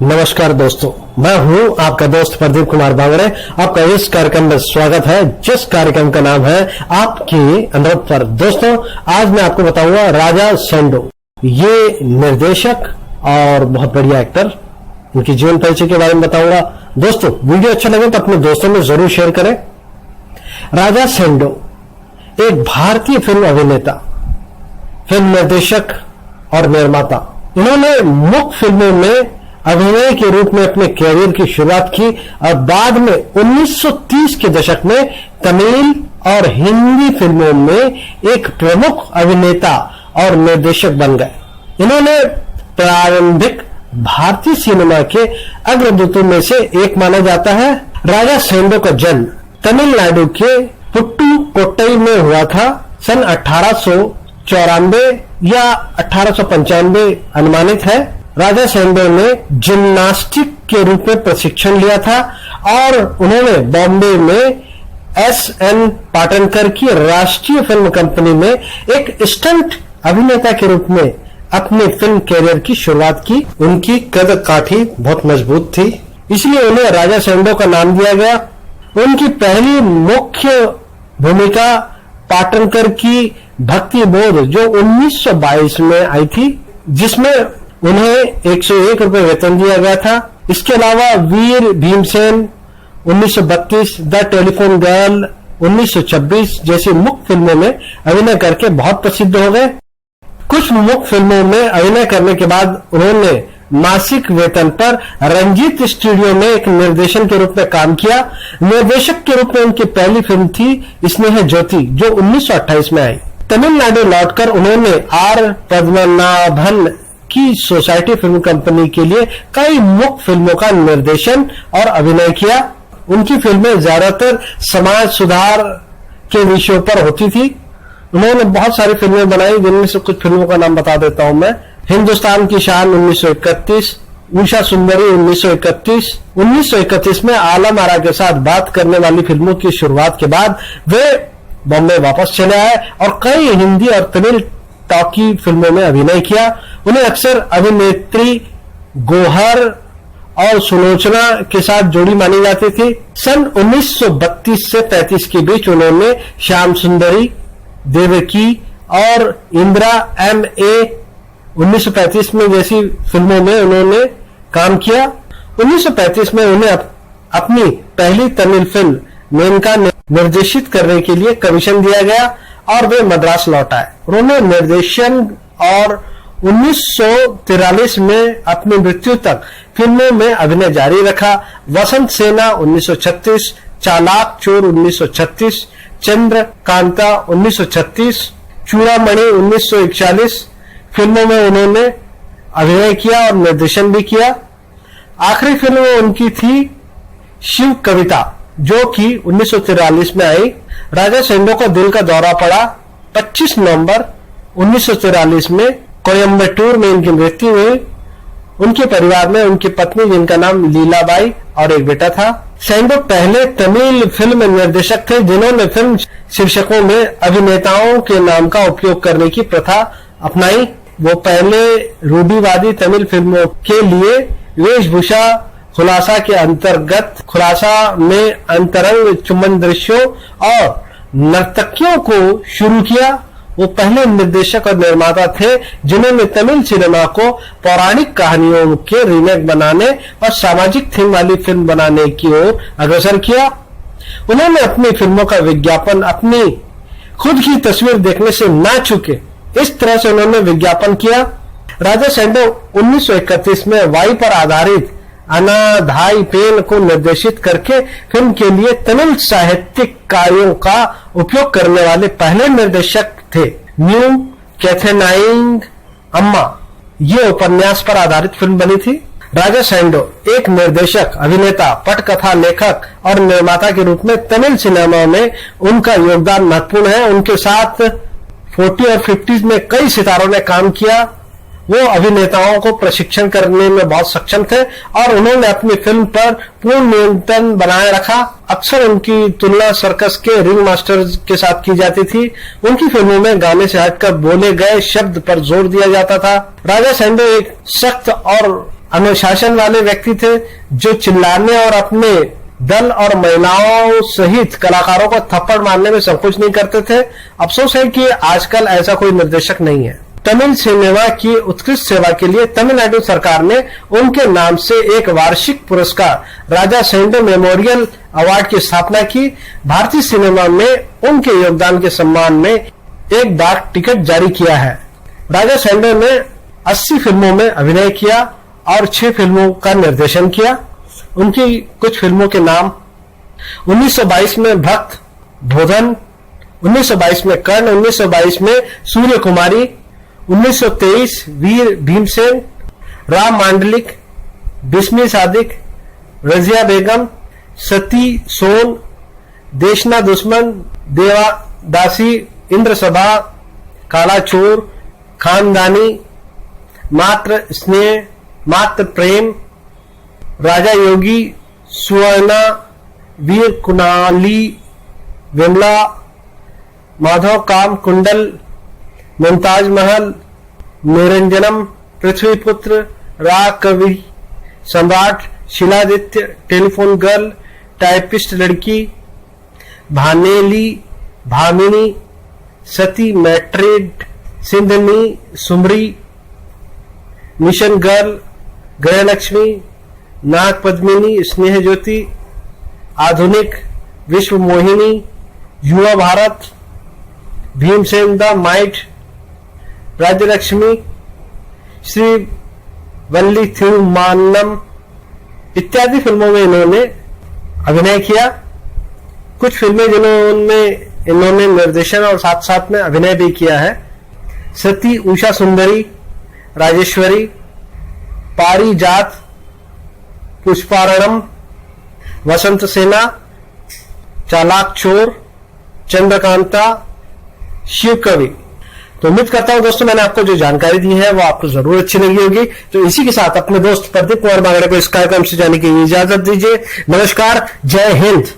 नमस्कार दोस्तों, मैं हूं आपका दोस्त प्रदीप कुमार बांगड़े। आपका इस कार्यक्रम में स्वागत है, जिस कार्यक्रम का नाम है आपकी अनुरोध पर। दोस्तों, आज मैं आपको बताऊंगा राजा सैंडो, ये निर्देशक और बहुत बढ़िया एक्टर, उनकी जीवन परिचय के बारे में बताऊंगा। दोस्तों, वीडियो अच्छा लगे तो अपने दोस्तों में जरूर शेयर करें। राजा सैंडो एक भारतीय फिल्म अभिनेता, फिल्म निर्देशक और निर्माता। इन्होंने मुख्य फिल्मों में अभिनय के रूप में अपने कैरियर की शुरुआत की और बाद में 1930 के दशक में तमिल और हिंदी फिल्मों में एक प्रमुख अभिनेता और निर्देशक बन गए। इन्होंने प्रारंभिक भारतीय सिनेमा के अग्रदूतों में से एक माना जाता है। राजा सैंडो का जन्म तमिलनाडु के पुट्टुकोट्टई में हुआ था। सन 1894 या 1895 अनुमानित है। राजा सैंडो ने जिम्नास्टिक के रूप में प्रशिक्षण लिया था और उन्होंने बॉम्बे में एस.एन. पाटनकर की राष्ट्रीय फिल्म कंपनी में एक स्टंट अभिनेता के रूप में अपने फिल्म कैरियर की शुरुआत की। उनकी कद काठी बहुत मजबूत थी, इसलिए उन्हें राजा सैंडो का नाम दिया गया। उनकी पहली मुख्य भूमिका पाटनकर की भक्ति बोध, जो 1922 में आई थी, जिसमें उन्हें 101 रुपए वेतन दिया गया था। इसके अलावा वीर भीमसेन 1932, द टेलीफोन गर्ल 1926 जैसी मुख्य फिल्मों में अभिनय करके बहुत प्रसिद्ध हो गए। कुछ मुख्य फिल्मों में अभिनय करने के बाद उन्होंने मासिक वेतन पर रंजीत स्टूडियो में एक निर्देशन के रूप में काम किया। निर्देशक के रूप में उनकी पहली फिल्म थी स्नेह ज्योति, जो 1928 में आई। तमिलनाडु लौटकर उन्होंने आर पद्मनाभन की सोसाइटी फिल्म कंपनी के लिए कई मुख्य फिल्मों का निर्देशन और अभिनय किया। उनकी फिल्में ज्यादातर समाज सुधार के विषयों पर होती थी। उन्होंने बहुत सारी फिल्में बनाई, जिनमें से कुछ फिल्मों का नाम बता देता हूं मैं। हिंदुस्तान की शान 1931, उषा सुंदरी 1931। 1931 में आलम आरा के साथ बात करने वाली फिल्मों की शुरुआत के बाद वे बॉम्बे वापस चले आए और कई हिंदी और तमिल टॉकी फिल्मों में अभिनय किया। उन्हें अक्सर अभिनेत्री गौहर और सुलोचना के साथ जोड़ी मानी जाती थी। सन 1932 से 35 के बीच उन्होंने श्याम सुंदरी, देवकी और इंदिरा M.A. 1935 में जैसी फिल्मों में उन्होंने काम किया। 1935 में उन्हें अपनी पहली तमिल फिल्म मेनका निर्देशित करने के लिए कमीशन दिया गया और वे मद्रास लौट आए। उन्होंने निर्देशन और 1943 में अपनी मृत्यु तक फिल्मों में अभिनय जारी रखा। वसंत सेना 1936, चालाक चोर 1936, चंद्रकांता 1936, चूड़ामणि 1941 फिल्मों में उन्होंने अभिनय किया और निर्देशन भी किया। आखिरी फिल्म उनकी थी शिव कविता, जो कि 1943 में आई। राजा सैंडो को दिल का दौरा पड़ा। 25 नवंबर 1943 में कोयम्बटूर में इनकी मृत्यु हुई। उनके परिवार में उनकी पत्नी, जिनका नाम लीलाबाई, और एक बेटा था। सैंडो पहले तमिल फिल्म निर्देशक थे जिन्होंने फिल्म शीर्षकों में अभिनेताओं के नाम का उपयोग करने की प्रथा अपनाई। वो पहले रूढ़िवादी तमिल फिल्मों के लिए वेशभूषा खुलासा के अंतर्गत खुलासा में अंतरंग चुंबन दृश्यों और नर्तकियों को शुरू किया। वो पहले निर्देशक और निर्माता थे जिन्होंने तमिल सिनेमा को पौराणिक कहानियों के रीमेक बनाने और सामाजिक थीम वाली फिल्म बनाने की ओर अग्रसर किया। उन्होंने अपनी फिल्मों का विज्ञापन अपनी खुद की तस्वीर देखने से ना चूके, इस तरह से उन्होंने विज्ञापन किया। राजा सैंडो 1931 में वाई पर आधारित अनाधाई पेन को निर्देशित करके फिल्म के लिए तमिल साहित्यिक कार्यों का उपयोग करने वाले पहले निर्देशक थे। न्यू कैथेनाइंग अम्मा, ये उपन्यास पर आधारित फिल्म बनी थी। राजा सैंडो एक निर्देशक, अभिनेता, पटकथा लेखक और निर्माता के रूप में तमिल सिनेमा में उनका योगदान महत्वपूर्ण है। उनके साथ 40 और 50 में कई सितारों ने काम किया। वो अभिनेताओं को प्रशिक्षण करने में बहुत सक्षम थे और उन्होंने अपनी फिल्म पर पूर्ण नियंत्रण बनाए रखा। अक्सर उनकी तुलना सर्कस के रिंग मास्टर के साथ की जाती थी। उनकी फिल्मों में गाने से हटकर बोले गए शब्द पर जोर दिया जाता था। राजा सैंडो एक सख्त और अनुशासन वाले व्यक्ति थे जो चिल्लाने और अपने दल और महिलाओं सहित कलाकारों को थप्पड़ मारने में संकोच नहीं करते थे। अफसोस है कि आजकल ऐसा कोई निर्देशक नहीं है। तमिल सिनेमा की उत्कृष्ट सेवा के लिए तमिलनाडु सरकार ने उनके नाम से एक वार्षिक पुरस्कार राजा सेंडो मेमोरियल अवार्ड की स्थापना की। भारतीय सिनेमा में उनके योगदान के सम्मान में एक डाक टिकट जारी किया है। राजा सेंडो ने 80 फिल्मों में अभिनय किया और 6 फिल्मों का निर्देशन किया। उनकी कुछ फिल्मों के नाम: 1922 में भक्त भोधन, 1922 में कर्ण, 1922 में सूर्य कुमारी, 1923 वीर भीमसेन, राम मांडलिक, बिस्मी सादिक, रजिया बेगम, सती सोन, देशना दुश्मन, देवादासी, इंद्र सभा, काला चोर, खानदानी, मात्र स्नेह, मात्र प्रेम, राजा योगी, सुवर्णा, वीर कुणाली, विमला, माधव काम कुंडल, मुमताज महल, निरंजनम, पृथ्वीपुत्र, राग कवि, सम्राट, शिलादित्य, टेलीफोन गर्ल, टाइपिस्ट लड़की, भानेली, भामिनी, सती, मैट्रिड, सिंधनी, सुमरी, मिशन गर्ल, गृहलक्ष्मी, नाग पद्मिनी, स्नेह ज्योति, आधुनिक, विश्व मोहिनी, युवा भारत, भीमसेन द माइट, राज्यलक्ष्मी, श्री वल्ली थिरुमान्नम इत्यादि फिल्मों में इन्होंने अभिनय किया। कुछ फिल्में जिन्होंने इन्होंने निर्देशन और साथ साथ में अभिनय भी किया है: सती, उषा सुंदरी, राजेश्वरी, पारिजात, पुष्पारणम, वसंत सेना, चालाक चोर, चंद्रकांता, शिव कवि। तो उम्मीद करता हूं दोस्तों मैंने आपको जो जानकारी दी है वो आपको जरूर अच्छी लगी होगी। तो इसी के साथ अपने दोस्त प्रदीप कुमार बांगड़े को इस कार्यक्रम से जाने की इजाजत दीजिए। नमस्कार, जय हिंद।